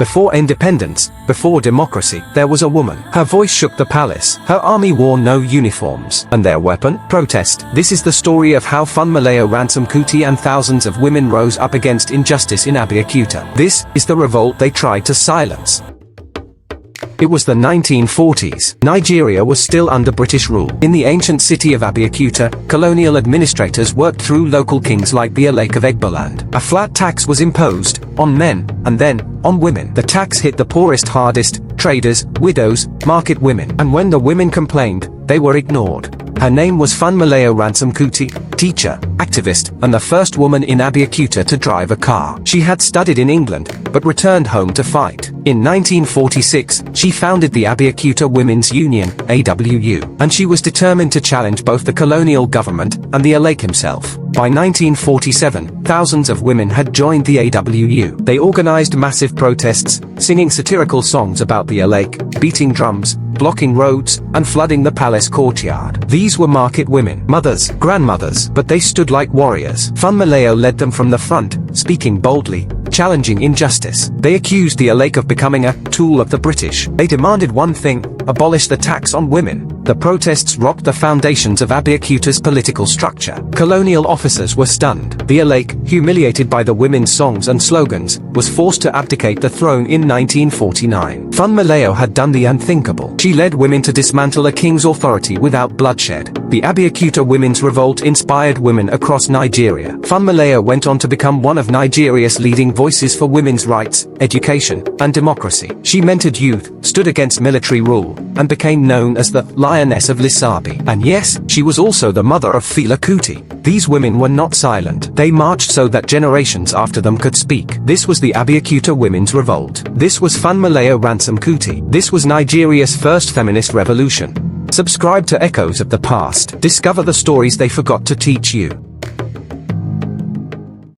Before independence, before democracy, there was a woman. Her voice shook the palace. Her army wore no uniforms. And their weapon? Protest. This is the story of how Funmilayo Ransome-Kuti and thousands of women rose up against injustice in Abeokuta. This is the revolt they tried to silence. It was the 1940s. Nigeria was still under British rule. In the ancient city of Abeokuta, colonial administrators worked through local kings like the Alake of Egbaland. A flat tax was imposed on men, and then on women. The tax hit the poorest hardest: traders, widows, market women. And when the women complained, they were ignored. Her name was Funmilayo Ransome-Kuti, teacher, activist, and the first woman in Abeokuta to drive a car. She had studied in England, but returned home to fight. In 1946, she founded the Abeokuta Women's Union, AWU, and she was determined to challenge both the colonial government and the Alake himself. By 1947, thousands of women had joined the AWU. They organized massive protests, singing satirical songs about the Alake, beating drums, blocking roads, and flooding the palace courtyard. These were market women, mothers, grandmothers, but they stood like warriors. Funmilayo led them from the front, speaking boldly, challenging injustice. They accused the Alake of becoming a tool of the British. They demanded one thing: abolish the tax on women. The protests rocked the foundations of Abeokuta's political structure. Colonial officers were stunned. The Alake, humiliated by the women's songs and slogans, was forced to abdicate the throne in 1949. Funmilayo had done the unthinkable. She led women to dismantle a king's authority without bloodshed. The Abeokuta Women's Revolt inspired women across Nigeria. Funmilayo went on to become one of Nigeria's leading voices for women's rights, education, and democracy. She mentored youth, stood against military rule, and became known as the Lioness of Lisabi. And yes, she was also the mother of Fela Kuti. These women were not silent. They marched so that generations after them could speak. This was the Abeokuta Women's Revolt. This was Funmilayo Ransome-Kuti. This was Nigeria's first feminist revolution. Subscribe to Echoes of the Past. Discover the stories they forgot to teach you.